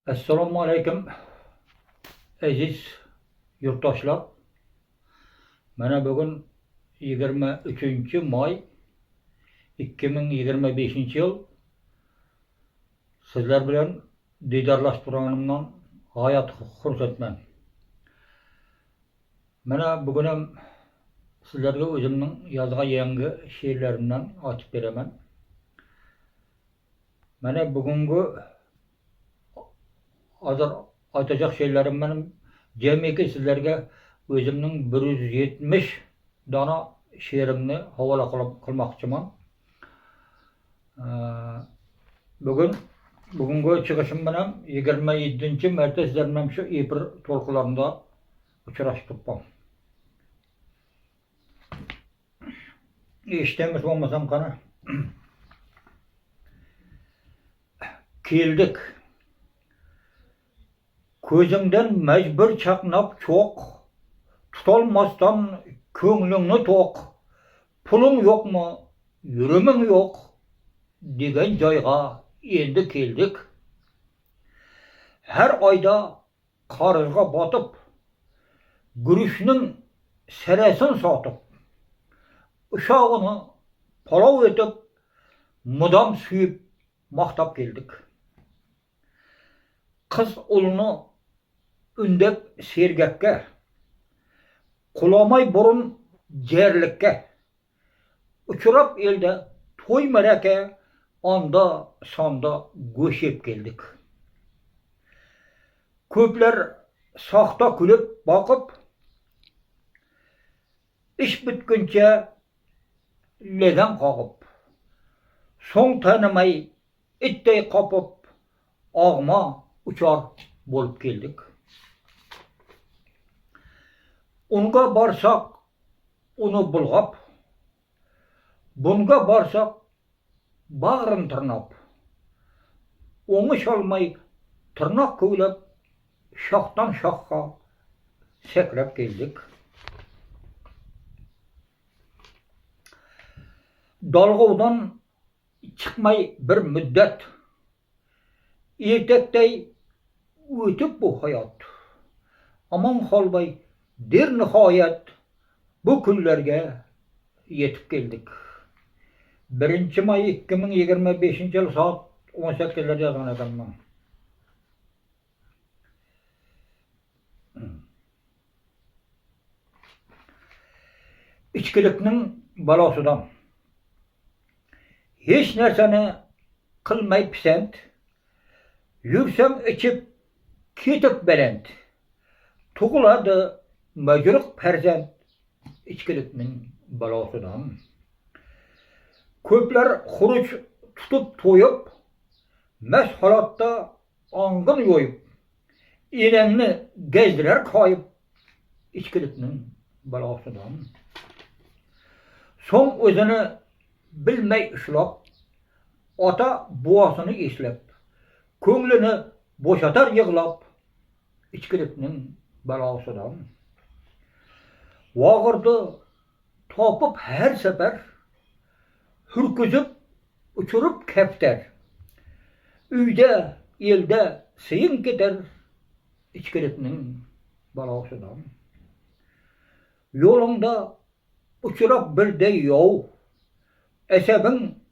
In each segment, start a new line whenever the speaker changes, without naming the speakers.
Assalomu alaykum aziz yurtdoshlar. Mana bugun 23-may 2025-yil sizlar bilan diydorlashtirganimdan g'oyat xursandman. Mana bugun ham sizlarga o'zimning yozgan yangi she'rlarimdan aytib beraman. Mana bugungi hozir aytacak şeylerim benim cemiki sizlerge özümün 170 dana şiirimni havala kılmakçımam. Bugünkü çıkışım benim 27. mərtə sizlerle şu İpir tolkularında uçuraştıppam. İştemiz olmasam kana. Keldik. Közünden mecbur çaknap çok, tutulmastan köңlüңni tok, pulun yok mu, yürümün yok, degen joyga endi keldik. Her ayda qarızga batıp, gürüşnün seresin satıp, uşağını palov etip, mudam suyup, maktap geldik. Kız ulunu ündep sergekke, kulamay burun cerlikke, uçurap elde toy mereke, anda sanda göşep geldik. Köpler sahta külüp bakıp, iş bütünce leden kakıp, son tanımay ittey kapıp, ağma uçar bolup geldik. Onga barsak onu bulgap, bunga barsak bağrın tırnap, onu çalmay tırnak köylep, şahtan şahka sekrep geldik. Dalgıvdan çıkmay bir müddet, ertektey ötüp bu hayat. Aman kalbay der nihayet bu günlerge yetip geldik. 1 may 2025-yil saat 18'larda yazgan adamman. İçkilikning balosıdan. Hiç nerseni kılmay pisent, yürsem içip ketip belent. Tuguladı mecruk perzent içkilikning balosıdan. Köpler huruç tutup toyup, mes halatta angın yoyup, ilenni gezdiler kayıp içkilikning balosıdan. Son özünü bilmey ışlap, ata boğasını eslep, köңlünü boşatar yığlap, içkilikning balosıdan. Vağırdı tapıp her sefer, hürküzüp uçurup kepter. Üyde, elde sıyın gider, içkilikning balosıdan. Yolunda uçurap bir dey yov, esebin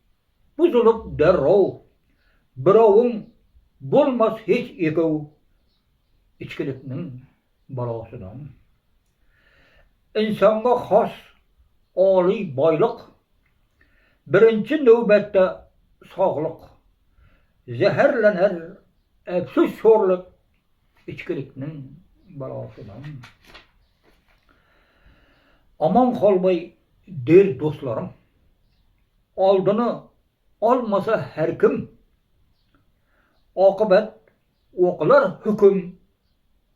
buzulup derrov, birovun bulmaz hiç ekov, içkilikning balosıdan. İnsanga has oliy boyliq, birinchi navbatda sog'liq, zaharlanar afsus sho'rlik ichkilikning balosidan. Aman qolmay der do'stlarim, oldini olmasa har kim, oqibat o'qilar hukm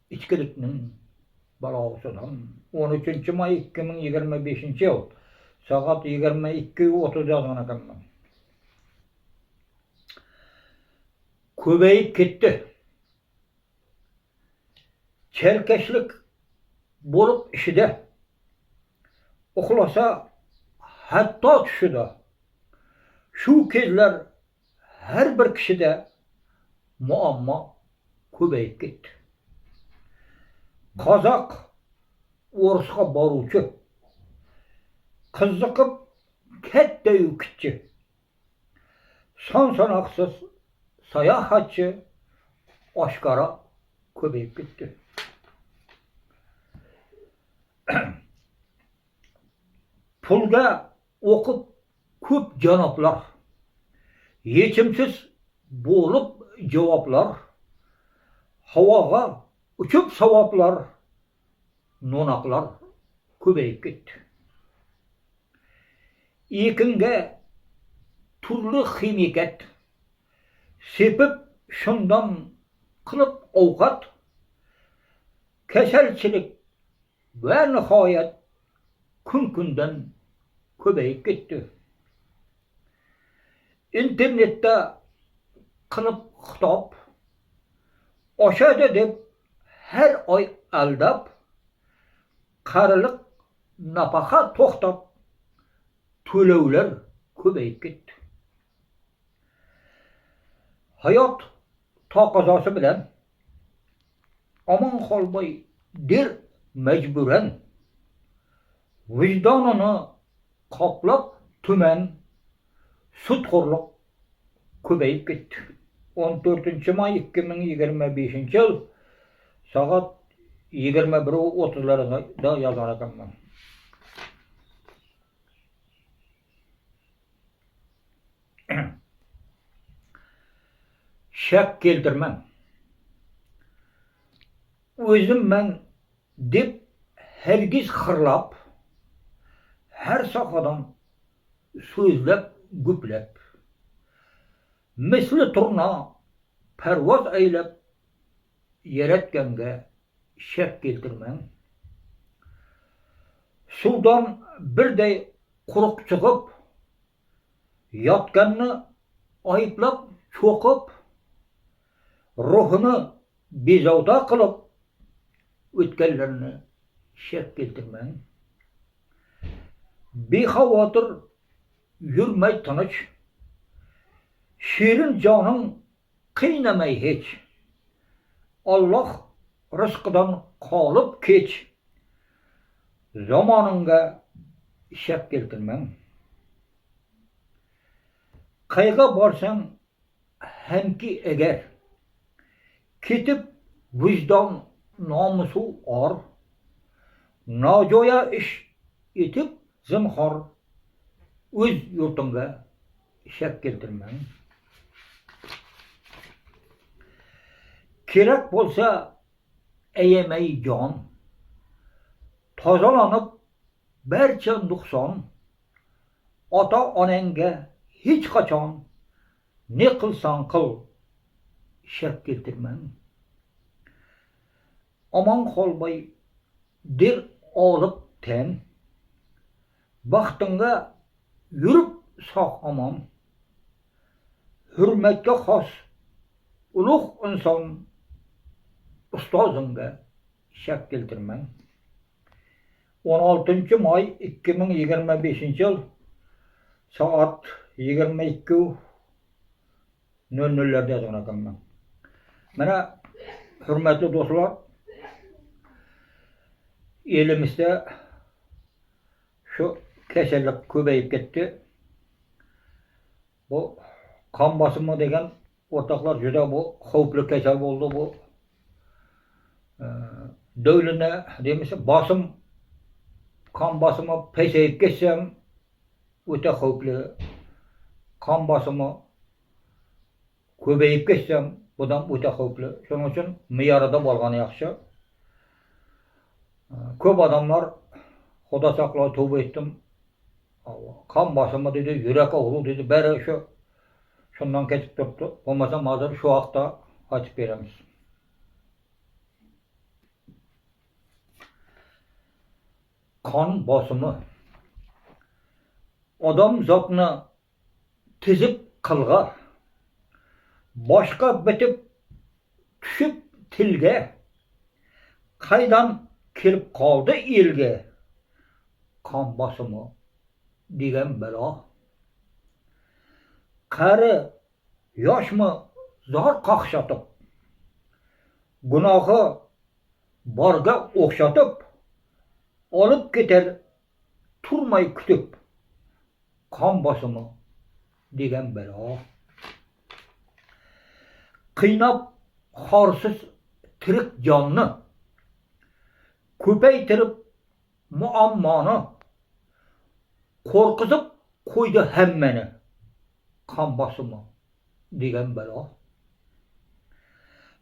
ichkilikning balosidan. 13 may 2025-yil saat 22:30 yazgan ekanman. Köbeyip ketdi. Çelkeşlik bolup işide. Uxlasa hatta tushida. Şu kezler her bir kişide muammo ko'payib ketdi. Qozoq O'risga boruvchi, qiziqib katta-yu kichki, son-sanoqsiz sayohatchi oshkora ko'payib ketdi. Pulga o'qib ko'p janoblar, yechimsiz bo'lib javoblar, havoga uchib savoblar, no'noqlar ko'payib ketdi. Ekinga turli ximikat sepib shundan qilib ovqat, kasalchilik va nihoyat kun-kundan ko'payib ketdi. Internetda qilib xitob oshadi deb har oy aldab, qarilik nafaqa to'xtab, to'lovlar ko'payib ketdi. Hayot taqozosi bilan omon qolmay der majburan, vijdonini qoplab tuman sudxo'rlik ko'payib ketdi. 14-may 2025-yil soat 21:30larda yozar ekanman. Shak keltirmang. O'zimman deb hergiz xirlab, har sohadan so'zlab guplab, misli turna parvoz aylab, yaratganga shak keltirmang. Suvdan birday quruq chiqib, yotganni ayblab cho'qib, ruhini bezovta qilib, o'tganlarni shak keltirmang. Bexavotir yurmay tinch, shirin joning qiynamay hech. Alloh rizqidan qolib kech, zamoningga shak keltirmang. Qayga borsang hamki agar, ketib vijdon nomusu or, nojo'ya ish etib zinhor o'z yurtingga shak keltirmang. Kerak bo'lsa ayamay jon, tozalanib barcha nuqson, ota-onangga hech qachon ne qilsang qil shak keltirmang. Omon qolmay der olib ten, baxtingga yurib sog' omon, hurmatga xos ulug' inson ustozimga shak keltirmang. 16-may 2025-yil soat 22:00larda yozgan ekanman. Mana hurmatli do'stlar, elimizda shu kasallik ko'payib ketdi. Bu qon bosimi degan o'rtoqlar juda bu xavfli kasal bo'ldi bu. Davlatda demasa bosim, qon bosimi pasayib ketsa ham o'ta xavfli. Qon bosimi ko'payib ketsa ham bundan o'ta xavfli. Shuning uchun me'yorida bo'lgani yaxshi. Ko'p odamlar Xudo saqlay tavba etdim. Qon bosimi dedi, yurak og'riq dedi, bari shundan ketib turibdi. Bo'lmasa hozir shu vaqtda aytib beramiz. Qon bosimi odam zotni tizib qilg'ar, boshqa bitib tushib tilga, qaydan kelib qoldi elga qon bosimi degan balo. Qari yoshmi zor qaqshatib, Günahı barga okşatıp, alıp gider turmay kütüp, kan basımı degen bela. Kıynap harsız tirik canını, köpeytirip muammanı, korkutup koydu hemmeni, kan basımı degen bela.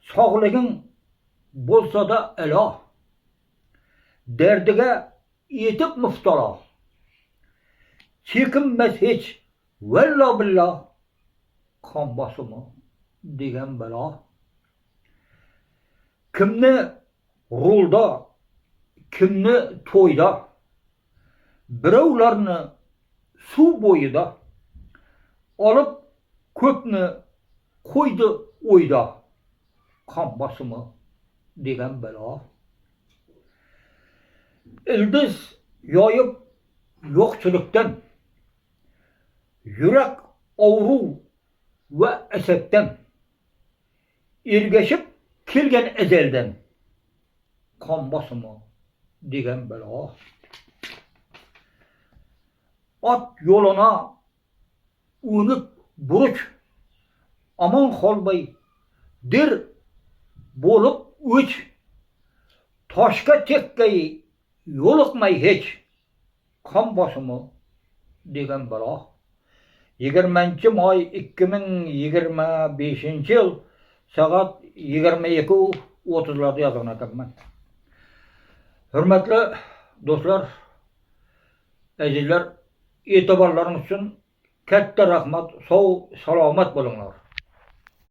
Sağlığın bolsa da ela, derdige yetip muftala, çekinmez hiç, valla billah, kan basımı degen bela. Kimni rulda, kimni toyda, birovlarni suv boyida, alıp köpni koydu oyda, kan basımı degen bela. İldiz yayıp yokçuluktan, yürek avru ve esekten, irgeşip kilgen ezelden, kan basımı degen bela. At yoluna unut buruç, aman kolbay dir bolup üç, taşka tekkeyi yolukmay hiç, kan basımı degen bela. 20 may 2025 yıl saat 22:30'larda yazan ekanman. Hürmetli dostlar, azizler, itibarlarınız için katta rahmat, sağ salamat bolunlar.